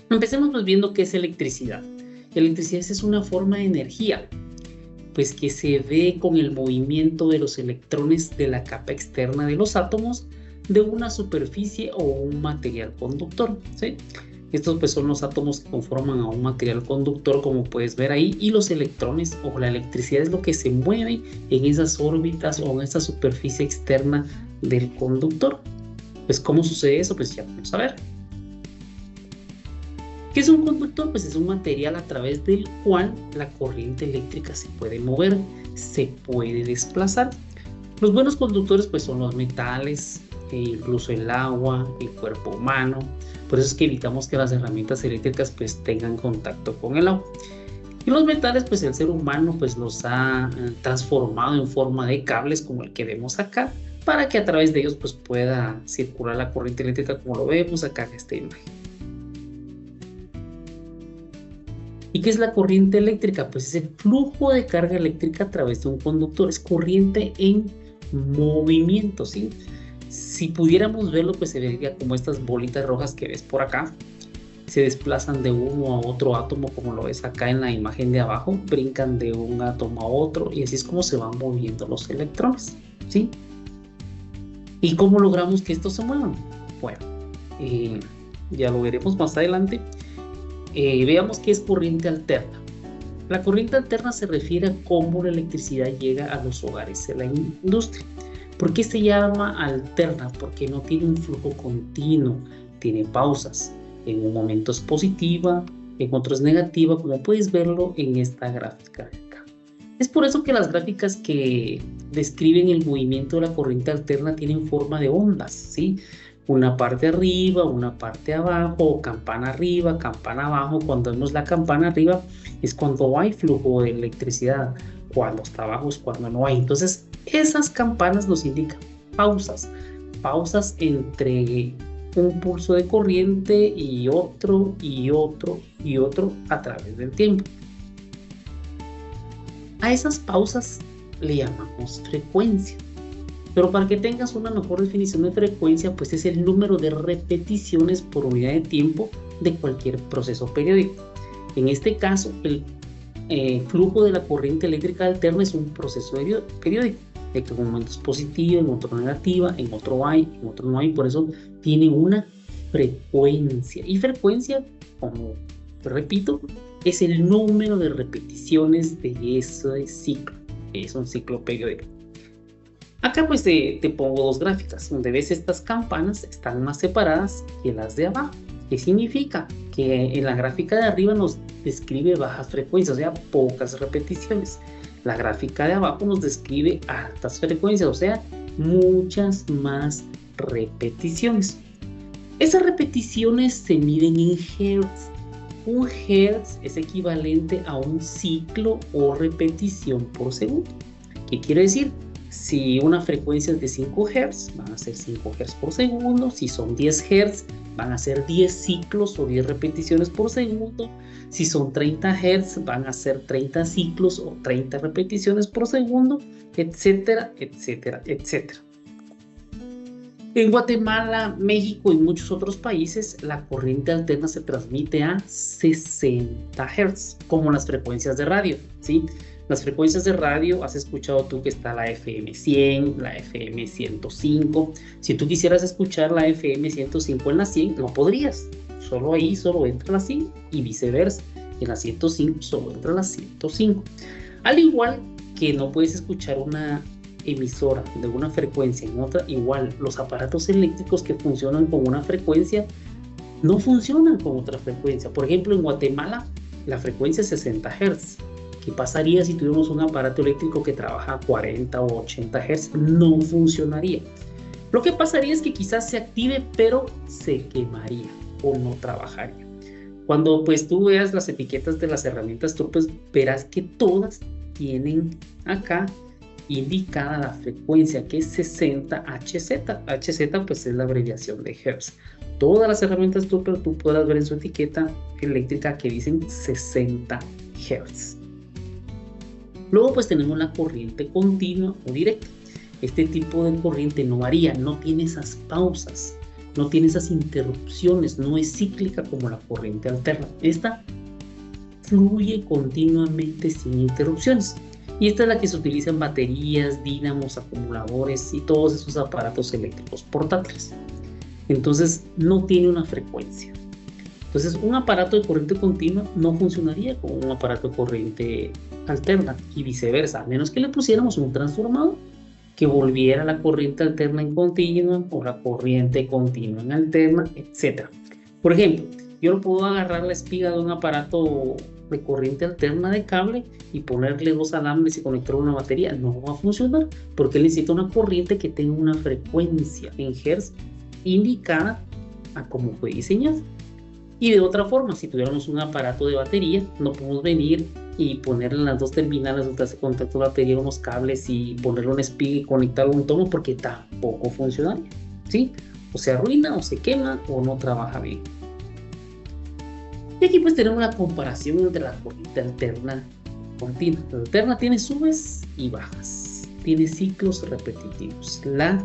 Empecemos pues viendo qué es electricidad. Electricidad es una forma de energía, pues que se ve con el movimiento de los electrones de la capa externa de los átomos de una superficie o un material conductor, ¿sí? Estos pues son los átomos que conforman a un material conductor, como puedes ver ahí, y los electrones o la electricidad es lo que se mueve en esas órbitas o en esa superficie externa del conductor. Pues ¿cómo sucede eso? Pues ya vamos a ver. ¿Qué es un conductor? Pues es un material a través del cual la corriente eléctrica se puede mover, se puede desplazar. Los buenos conductores pues son los metales, e incluso el agua, el cuerpo humano. Por eso es que evitamos que las herramientas eléctricas pues tengan contacto con el agua. Y los metales pues el ser humano pues los ha transformado en forma de cables como el que vemos acá, para que a través de ellos pues pueda circular la corriente eléctrica como lo vemos acá en esta imagen. ¿Y qué es la corriente eléctrica? Pues es el flujo de carga eléctrica a través de un conductor, es corriente en movimiento, ¿sí? Si pudiéramos verlo, pues se vería como estas bolitas rojas que ves por acá, se desplazan de uno a otro átomo, como lo ves acá en la imagen de abajo, brincan de un átomo a otro, y así es como se van moviendo los electrones, ¿sí? ¿Y cómo logramos que estos se muevan? Bueno, ya lo veremos más adelante. Veamos qué es corriente alterna. La corriente alterna se refiere a cómo la electricidad llega a los hogares de la industria. ¿Por qué se llama alterna? Porque no tiene un flujo continuo, tiene pausas. En un momento es positiva, en otro es negativa, como puedes verlo en esta gráfica de acá. Es por eso que las gráficas que describen el movimiento de la corriente alterna tienen forma de ondas, ¿sí? Una parte arriba, una parte abajo, o campana arriba, campana abajo. Cuando vemos la campana arriba es cuando hay flujo de electricidad, cuando está abajo es cuando no hay. Entonces esas campanas nos indican pausas, pausas entre un pulso de corriente y otro, y otro, y otro a través del tiempo. A esas pausas le llamamos frecuencia. Pero para que tengas una mejor definición de frecuencia, pues es el número de repeticiones por unidad de tiempo de cualquier proceso periódico. En este caso, el flujo de la corriente eléctrica alterna es un proceso periódico, de que en un momento es positiva, en otro negativa, en otro hay, en otro no hay. Por eso tiene una frecuencia. Y frecuencia, como te repito, es el número de repeticiones de ese ciclo. Es un ciclo periódico. Acá pues te pongo dos gráficas, donde ves estas campanas están más separadas que las de abajo. ¿Qué significa? Que en la gráfica de arriba nos describe bajas frecuencias, o sea, pocas repeticiones. La gráfica de abajo nos describe altas frecuencias, o sea, muchas más repeticiones. Esas repeticiones se miden en hertz. Un hertz es equivalente a un ciclo o repetición por segundo. ¿Qué quiere decir? Si una frecuencia es de 5 Hz, van a ser 5 Hz por segundo. Si son 10 Hz, van a ser 10 ciclos o 10 repeticiones por segundo. Si son 30 Hz, van a ser 30 ciclos o 30 repeticiones por segundo, etcétera, etcétera, etcétera. En Guatemala, México y muchos otros países, la corriente alterna se transmite a 60 Hz, como las frecuencias de radio, ¿sí? Las frecuencias de radio, has escuchado tú que está la FM 100, la FM 105. Si tú quisieras escuchar la FM 105 en la 100, no podrías. Solo ahí solo entra la 100 y viceversa. En la 105 solo entra la 105. Al igual que no puedes escuchar una emisora de una frecuencia en otra, igual los aparatos eléctricos que funcionan con una frecuencia no funcionan con otra frecuencia. Por ejemplo, en Guatemala la frecuencia es 60 Hz. ¿Qué pasaría si tuviéramos un aparato eléctrico que trabaja a 40 o 80 Hz? No funcionaría. Lo que pasaría es que quizás se active, pero se quemaría o no trabajaría. Cuando pues tú veas las etiquetas de las herramientas, tú pues verás que todas tienen acá indicada la frecuencia, que es 60 Hz. Hz pues es la abreviación de Hertz. Todas las herramientas tú podrás ver en su etiqueta eléctrica que dicen 60 Hz. Luego pues tenemos la corriente continua o directa. Este tipo de corriente no varía, no tiene esas pausas. no tiene esas interrupciones, no es cíclica como la corriente alterna. Esta fluye continuamente sin interrupciones. Y esta es la que se utiliza en baterías, dínamos, acumuladores y todos esos aparatos eléctricos portátiles. Entonces no tiene una frecuencia. Entonces un aparato de corriente continua no funcionaría con un aparato de corriente alterna y viceversa, a menos que le pusiéramos un transformador que volviera la corriente alterna en continua o la corriente continua en alterna, etc. Por ejemplo, yo no puedo agarrar la espiga de un aparato de corriente alterna de cable y ponerle 2 alambres y conectar una batería. No va a funcionar porque necesita una corriente que tenga una frecuencia en Hz indicada a cómo fue diseñado. Y de otra forma, si tuviéramos un aparato de batería, no podemos venir y ponerle en las 2 terminales donde hace contacto la batería unos cables y ponerle una espiga y conectarlo a un tomo, porque tampoco funcionaría, ¿sí? O se arruina, o se quema, o no trabaja bien. Y aquí pues tenemos la comparación entre la corriente alterna y continua. La alterna tiene subes y bajas, tiene ciclos repetitivos. La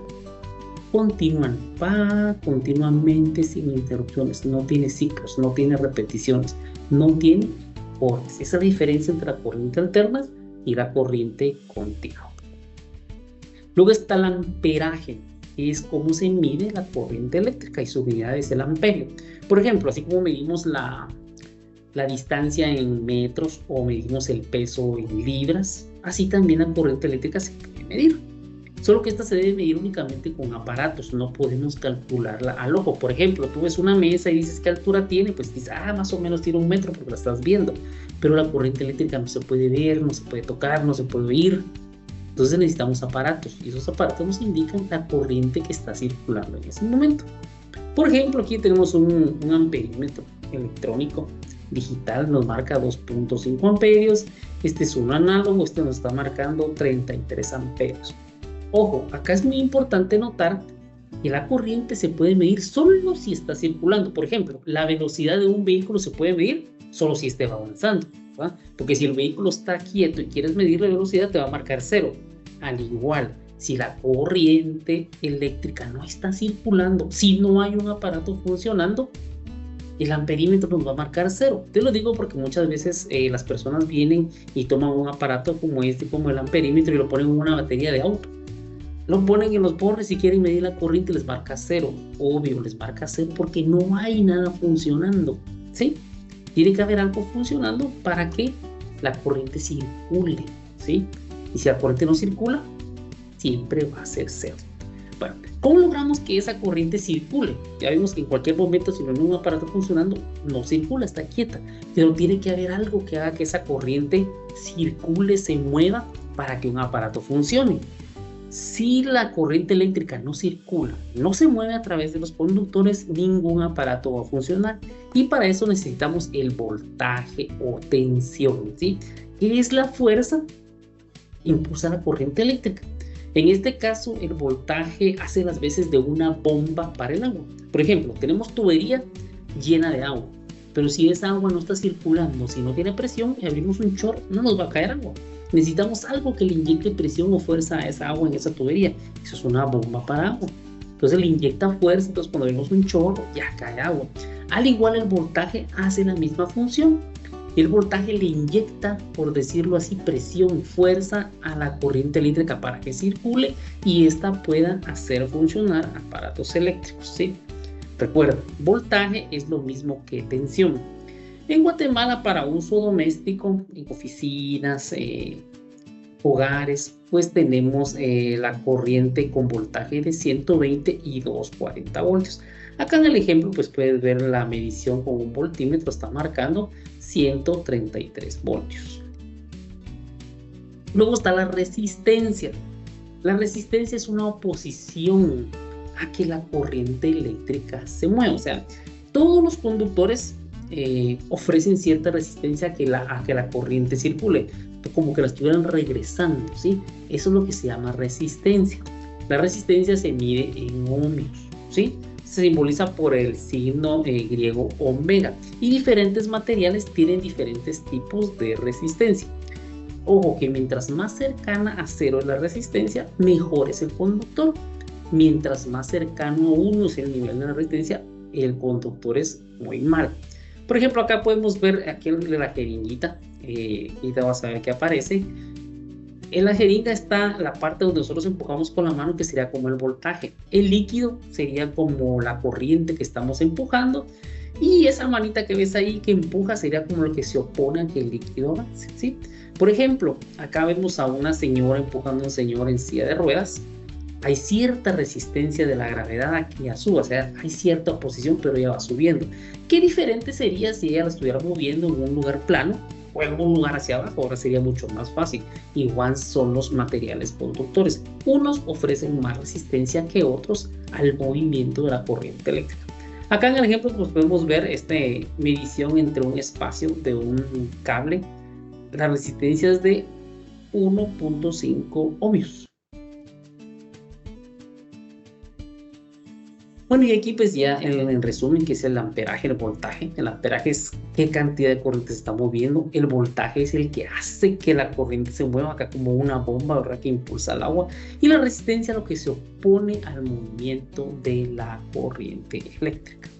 continua va continuamente sin interrupciones, no tiene ciclos, no tiene repeticiones, no tiene cortes. Esa es la diferencia entre la corriente alterna y la corriente continua. Luego está el amperaje, que es cómo se mide la corriente eléctrica y su unidad es el amperio. Por ejemplo, así como medimos la distancia en metros o medimos el peso en libras, así también la corriente eléctrica se puede medir. Solo que esta se debe medir únicamente con aparatos, no podemos calcularla al ojo. Por ejemplo, tú ves una mesa y dices qué altura tiene, pues dices, más o menos tiene 1 metro porque la estás viendo. Pero la corriente eléctrica no se puede ver, no se puede tocar, no se puede oír. Entonces necesitamos aparatos y esos aparatos nos indican la corriente que está circulando en ese momento. Por ejemplo, aquí tenemos un amperímetro electrónico digital, nos marca 2.5 amperios. Este es un análogo, este nos está marcando 33 amperios. Ojo, acá es muy importante notar que la corriente se puede medir solo si está circulando. Por ejemplo, la velocidad de un vehículo se puede medir solo si esté avanzando, ¿verdad? Porque si el vehículo está quieto y quieres medir la velocidad, te va a marcar 0. Al igual, si la corriente eléctrica no está circulando, si no hay un aparato funcionando, el amperímetro nos va a marcar 0. Te lo digo porque muchas veces las personas vienen y toman un aparato como este, como el amperímetro, y lo ponen en una batería de auto. Lo ponen en los bornes y quieren medir la corriente y les marca 0. Obvio, les marca 0 porque no hay nada funcionando, ¿sí? Tiene que haber algo funcionando para que la corriente circule, ¿sí? Y si la corriente no circula, siempre va a ser 0. Bueno, ¿cómo logramos que esa corriente circule? Ya vimos que en cualquier momento, si no hay un aparato funcionando, no circula, está quieta. Pero tiene que haber algo que haga que esa corriente circule, se mueva para que un aparato funcione. Si la corriente eléctrica no circula, no se mueve a través de los conductores, ningún aparato va a funcionar. Y para eso necesitamos el voltaje o tensión, ¿sí? Que es la fuerza que impulsa la corriente eléctrica. En este caso, el voltaje hace las veces de una bomba para el agua. Por ejemplo, tenemos tubería llena de agua, pero si esa agua no está circulando, si no tiene presión y abrimos un chorro, no nos va a caer agua. Necesitamos algo que le inyecte presión o fuerza a esa agua en esa tubería. Eso es una bomba para agua. Entonces le inyecta fuerza, entonces cuando vemos un chorro, ya cae agua. Al igual, el voltaje hace la misma función. El voltaje le inyecta, por decirlo así, presión, fuerza a la corriente eléctrica para que circule y ésta pueda hacer funcionar aparatos eléctricos, ¿sí? Recuerda, voltaje es lo mismo que tensión. En Guatemala, para uso doméstico, en oficinas, hogares, pues tenemos la corriente con voltaje de 120 y 240 voltios. Acá en el ejemplo, pues puedes ver la medición con un voltímetro, está marcando 133 voltios. Luego está la resistencia. La resistencia es una oposición a que la corriente eléctrica se mueva. O sea, todos los conductores ofrecen cierta resistencia a que la corriente circule, como que la estuvieran regresando, ¿sí? Eso es lo que se llama resistencia. La resistencia se mide en ohmios, ¿sí? Se simboliza por el signo griego omega, y diferentes materiales tienen diferentes tipos de resistencia. Ojo que mientras más cercana a 0 es la resistencia, mejor es el conductor. mientras más cercano a 1 es el nivel de la resistencia, el conductor es muy mal. Por ejemplo, acá podemos ver aquí la jeringuita, y te vas a ver que aparece. En la jeringa está la parte donde nosotros empujamos con la mano, que sería como el voltaje. El líquido sería como la corriente que estamos empujando, y esa manita que ves ahí que empuja sería como lo que se opone a que el líquido avance, ¿sí? Por ejemplo, acá vemos a una señora empujando a un señor en silla de ruedas. Hay cierta resistencia de la gravedad aquí a su, o sea, hay cierta oposición, pero ella va subiendo. ¿Qué diferente sería si ella la estuviera moviendo en un lugar plano o en un lugar hacia abajo? Ahora sería mucho más fácil. Igual son los materiales conductores. Unos ofrecen más resistencia que otros al movimiento de la corriente eléctrica. Acá en el ejemplo pues podemos ver esta medición entre un espacio de un cable. La resistencia es de 1.5 ohmios. Bueno, y aquí pues ya en resumen, que es el amperaje, el voltaje. El amperaje es qué cantidad de corriente se está moviendo. El voltaje es el que hace que la corriente se mueva, acá como una bomba, ¿verdad?, que impulsa el agua. Y la resistencia, lo que se opone al movimiento de la corriente eléctrica.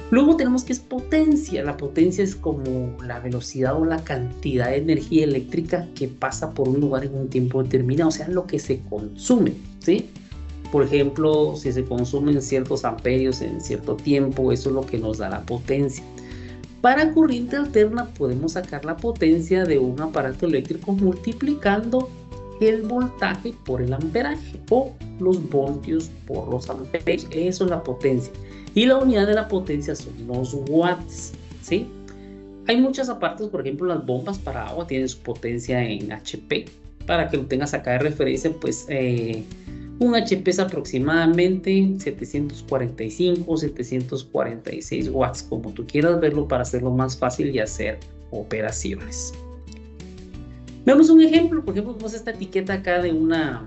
Luego tenemos que es potencia. La potencia es como la velocidad o la cantidad de energía eléctrica que pasa por un lugar en un tiempo determinado, o sea, lo que se consume, ¿sí? Por ejemplo, si se consumen ciertos amperios en cierto tiempo, eso es lo que nos da la potencia. Para corriente alterna podemos sacar la potencia de un aparato eléctrico multiplicando el voltaje por el amperaje o los voltios por los amperios. Eso es la potencia. Y la unidad de la potencia son los watts, ¿sí? Hay muchas aparatos, por ejemplo, las bombas para agua tienen su potencia en HP. Para que lo tengas acá de referencia, pues un HP es aproximadamente 745 o 746 watts, como tú quieras verlo, para hacerlo más fácil y hacer operaciones. Veamos un ejemplo. Por ejemplo, vemos esta etiqueta acá de una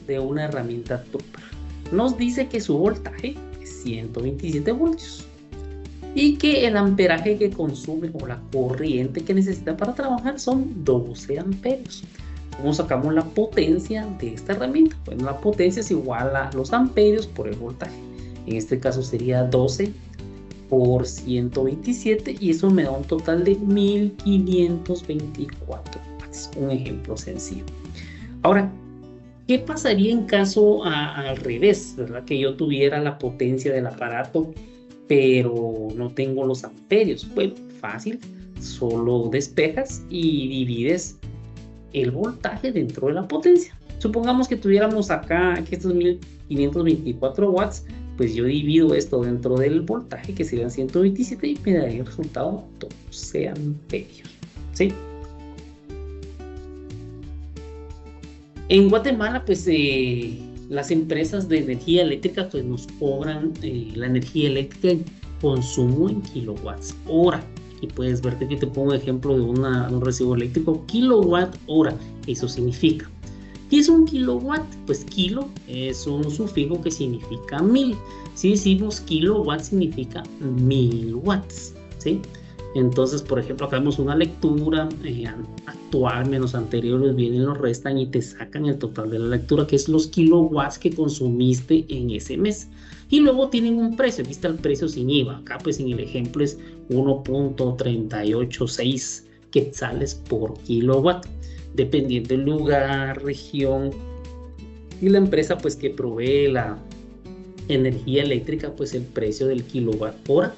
herramienta Tupper. Nos dice que su voltaje es 127 voltios y que el amperaje que consume o la corriente que necesita para trabajar son 12 amperios. ¿Cómo sacamos la potencia de esta herramienta? Bueno, la potencia es igual a los amperios por el voltaje. En este caso sería 12 por 127 y eso me da un total de 1524 watts. Un ejemplo sencillo. Ahora, ¿qué pasaría en caso al revés, ¿verdad? Que yo tuviera la potencia del aparato, pero no tengo los amperios. Bueno, fácil, solo despejas y divides el voltaje dentro de la potencia. Supongamos que tuviéramos acá que estos 1524 watts, pues yo divido esto dentro del voltaje, que serían 127, y me daría el resultado 12 amperios, ¿sí? En Guatemala, pues las empresas de energía eléctrica pues nos cobran la energía eléctrica en consumo en kilowatts hora. Y puedes ver que te pongo ejemplo de un recibo eléctrico, kilowatt hora. Eso significa. ¿Qué es un kilowatt? Pues kilo es un sufijo que significa 1000. Si decimos kilowatt significa 1000 watts, ¿sí? Entonces, por ejemplo, acá vemos una lectura actual menos anteriores, vienen, los restan y te sacan el total de la lectura, que es los kilowatts que consumiste en ese mes. Y luego tienen un precio, aquí está el precio sin IVA. Acá pues en el ejemplo es 1.386 quetzales por kilowatt, dependiendo del lugar, región y la empresa pues que provee la energía eléctrica, pues el precio del kilowatt hora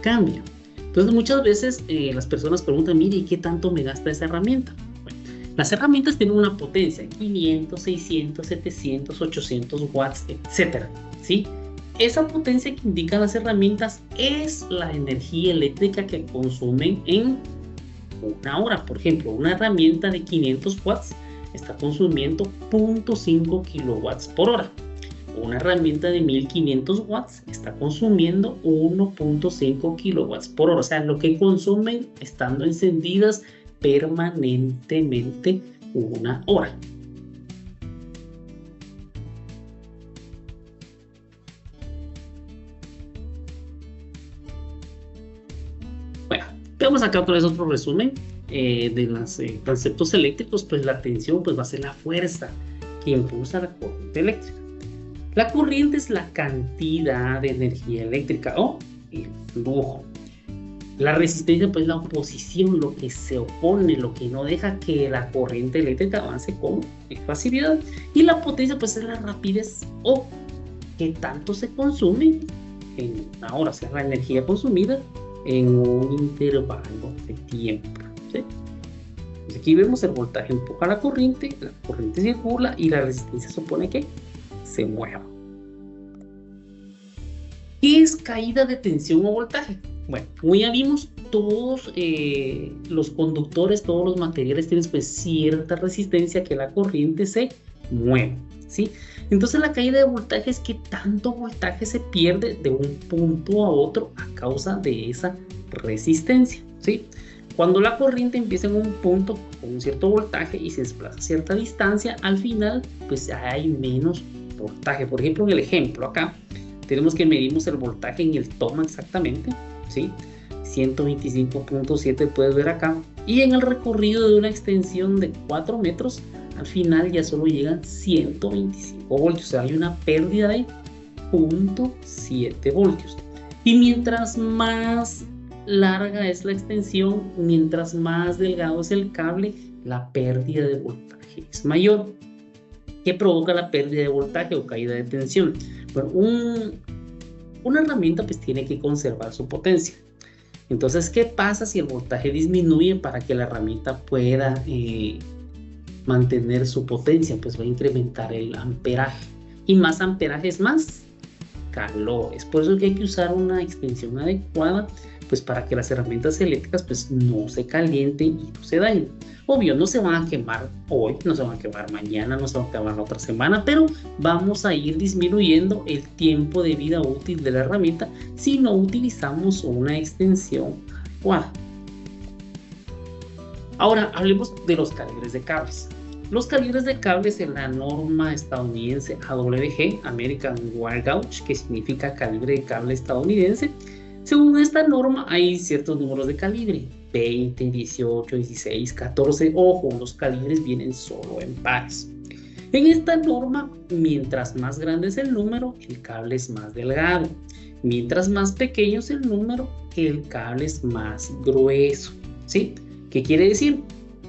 cambia. Entonces muchas veces las personas preguntan, mire, ¿y qué tanto me gasta esa herramienta? Bueno, las herramientas tienen una potencia, 500, 600, 700, 800 watts, etcétera, ¿sí? Esa potencia que indican las herramientas es la energía eléctrica que consumen en una hora. Por ejemplo, una herramienta de 500 watts está consumiendo 0.5 kilowatts por hora. Una herramienta de 1500 watts está consumiendo 1.5 kilowatts por hora. O sea, lo que consumen estando encendidas permanentemente una hora. Bueno, veamos acá otra vez otro resumen de los conceptos eléctricos. Pues la tensión pues va a ser la fuerza que impulsa la corriente eléctrica. La corriente es la cantidad de energía eléctrica o el flujo. La resistencia pues es la oposición, lo que se opone, lo que no deja que la corriente eléctrica avance con facilidad. Y la potencia pues es la rapidez o que tanto se consume en una hora, o sea, la energía consumida en un intervalo de tiempo, ¿sí? Pues aquí vemos el voltaje empuja la corriente circula y la resistencia supone que se mueva. ¿Qué es caída de tensión o voltaje? Bueno, como ya vimos, todos los conductores, todos los materiales tienen pues cierta resistencia a que la corriente se mueva, ¿sí? Entonces la caída de voltaje es que tanto voltaje se pierde de un punto a otro a causa de esa resistencia, ¿sí? Cuando la corriente empieza en un punto con un cierto voltaje y se desplaza a cierta distancia, al final pues hay menos voltaje. Por ejemplo, en el ejemplo acá, tenemos que medimos el voltaje en el toma exactamente, ¿sí? 125.7 puedes ver acá. Y en el recorrido de una extensión de 4 metros, al final ya solo llegan 125 voltios. O sea, hay una pérdida de 0.7 voltios. Y mientras más larga es la extensión, mientras más delgado es el cable, la pérdida de voltaje es mayor. ¿Qué provoca la pérdida de voltaje o caída de tensión? Bueno, una herramienta pues tiene que conservar su potencia. Entonces, ¿qué pasa si el voltaje disminuye para que la herramienta pueda mantener su potencia? Pues va a incrementar el amperaje. Y más amperaje es más calor. Es por eso que hay que usar una extensión adecuada, pues para que las herramientas eléctricas pues no se calienten y no se dañen. Obvio, no se van a quemar hoy, no se van a quemar mañana, no se van a quemar la otra semana, pero vamos a ir disminuyendo el tiempo de vida útil de la herramienta si no utilizamos una extensión adecuada. Ahora hablemos de los calibres de cables. Los calibres de cables en la norma estadounidense AWG, American Wire Gauge, que significa calibre de cable estadounidense. Según esta norma hay ciertos números de calibre, 20, 18, 16, 14, ojo, los calibres vienen solo en pares. En esta norma, mientras más grande es el número, el cable es más delgado. Mientras más pequeño es el número, el cable es más grueso, ¿sí? ¿Qué quiere decir?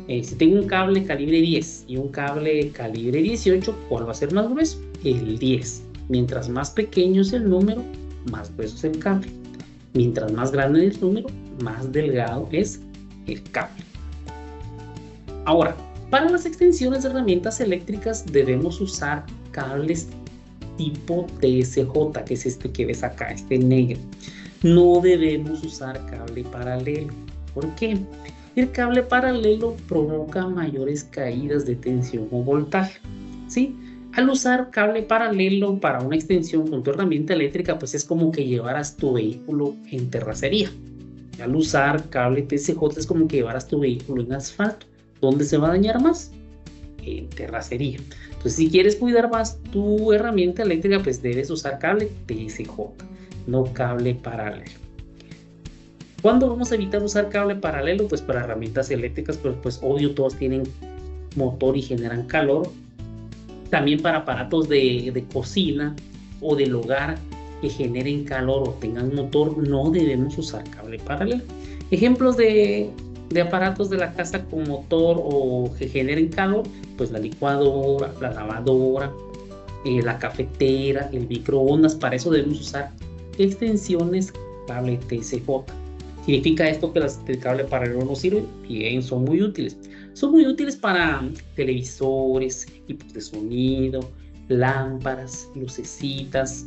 Si tengo un cable calibre 10 y un cable calibre 18, ¿cuál va a ser más grueso? El 10. Mientras más pequeño es el número, más grueso es el cable. Mientras más grande es el número, más delgado es el cable. Ahora, para las extensiones de herramientas eléctricas debemos usar cables tipo TSJ, que es este que ves acá, este negro. No debemos usar cable paralelo. ¿Por qué? El cable paralelo provoca mayores caídas de tensión o voltaje, ¿sí? Al usar cable paralelo para una extensión con tu herramienta eléctrica, pues es como que llevaras tu vehículo en terracería. Al usar cable TCJ es como que llevaras tu vehículo en asfalto. ¿Dónde se va a dañar más? En terracería. Entonces, si quieres cuidar más tu herramienta eléctrica, pues debes usar cable TSJ, no cable paralelo. ¿Cuándo vamos a evitar usar cable paralelo? Pues para herramientas eléctricas, pues obvio todos tienen motor y generan calor. También para aparatos de cocina o del hogar que generen calor o tengan motor, no debemos usar cable paralelo. Ejemplos de aparatos de la casa con motor o que generen calor, pues la licuadora, la lavadora, la cafetera, el microondas. Para eso debemos usar extensiones cable TSJ. ¿Significa esto que las de cable paralelo no sirven? Bien, son muy útiles. Son muy útiles para televisores, equipos de sonido, lámparas, lucecitas.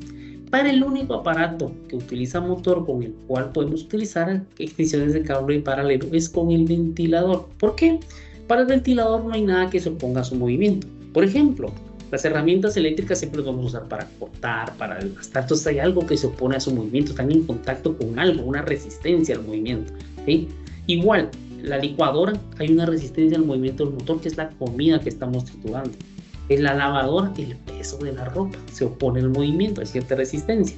Para el único aparato que utiliza motor con el cual podemos utilizar extensiones de cable paralelo es con el ventilador. ¿Por qué? Para el ventilador no hay nada que se oponga a su movimiento. Por ejemplo, las herramientas eléctricas siempre las vamos a usar para cortar, para desgastar. Entonces hay algo que se opone a su movimiento, están en contacto con algo, una resistencia al movimiento, ¿sí? Igual, la licuadora, hay una resistencia al movimiento del motor, que es la comida que estamos triturando. En la lavadora, el peso de la ropa se opone al movimiento, hay cierta resistencia.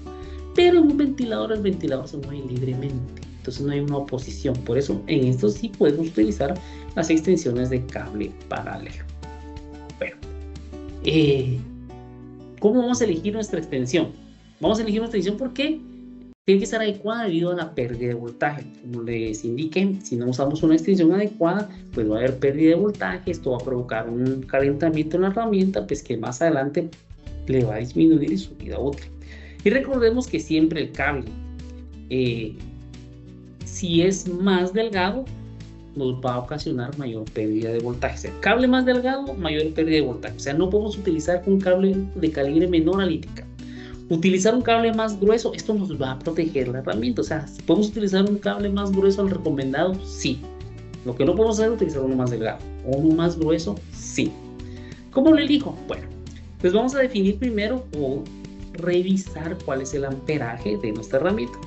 Pero en un ventilador, el ventilador se mueve libremente, entonces no hay una oposición. Por eso en esto sí podemos utilizar las extensiones de cable paralelo. Bueno, ¿Cómo vamos a elegir nuestra extensión? Vamos a elegir nuestra extensión porque tiene que estar adecuada debido a la pérdida de voltaje. Como les indiqué, si no usamos una extensión adecuada, pues va a haber pérdida de voltaje, esto va a provocar un calentamiento en la herramienta, pues que más adelante le va a disminuir su vida útil. Y recordemos que siempre el cable, si es más delgado, nos va a ocasionar mayor pérdida de voltaje. O sea, cable más delgado, mayor pérdida de voltaje. O sea, no podemos utilizar un cable de calibre menor al ITK. Utilizar un cable más grueso, esto nos va a proteger la herramienta. O sea, ¿podemos utilizar un cable más grueso al recomendado? Sí. Lo que no podemos hacer es utilizar uno más delgado. ¿O uno más grueso? Sí. ¿Cómo lo elijo? Bueno, pues vamos a definir primero o revisar cuál es el amperaje de nuestra herramienta.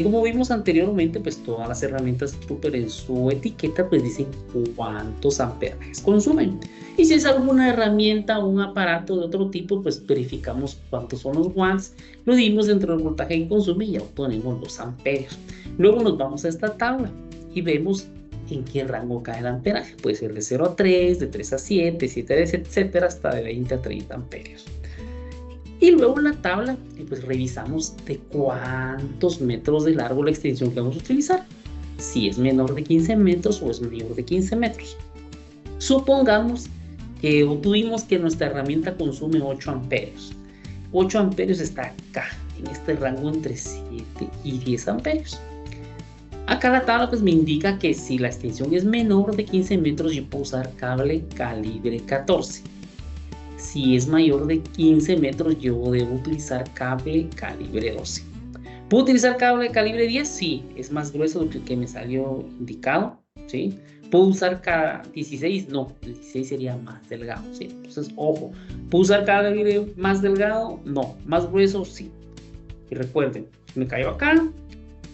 Como vimos anteriormente, pues todas las herramientas Trooper en su etiqueta pues dicen cuántos amperajes consumen. Y si es alguna herramienta o un aparato de otro tipo, pues verificamos cuántos son los watts, lo dimos dentro del voltaje que consume y ya obtenemos los amperios. Luego nos vamos a esta tabla y vemos en qué rango cae el amperaje. Puede ser de 0 a 3, de 3 a 7, 7 a 10, etcétera, hasta de 20 a 30 amperios. Y luego en la tabla, pues revisamos de cuántos metros de largo la extensión que vamos a utilizar. Si es menor de 15 metros o es mayor de 15 metros. Supongamos que obtuvimos que nuestra herramienta consume 8 amperios. 8 amperios está acá, en este rango entre 7 y 10 amperios. Acá la tabla pues me indica que si la extensión es menor de 15 metros, yo puedo usar cable calibre 14. Si es mayor de 15 metros, yo debo utilizar cable calibre 12. ¿Puedo utilizar cable calibre 10? Sí, es más grueso de lo que me salió indicado, ¿sí? ¿Puedo usar 16? No, el 16 sería más delgado, ¿sí? Entonces, ojo, ¿puedo usar calibre más delgado? No, más grueso, sí. Y recuerden, me cayó acá.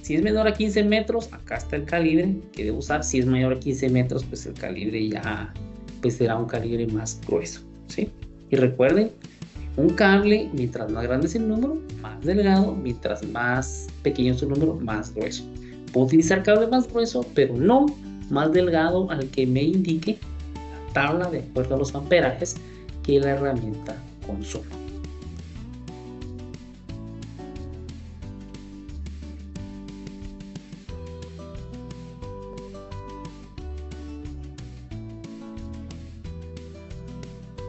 Si es menor a 15 metros, acá está el calibre que debo usar. Si es mayor a 15 metros, pues el calibre ya pues será un calibre más grueso, ¿sí? Y recuerden, un cable, mientras más grande es el número, más delgado, mientras más pequeño es el número, más grueso. Puedo utilizar cable más grueso, pero no más delgado al que me indique la tabla de acuerdo a los amperajes que la herramienta consume.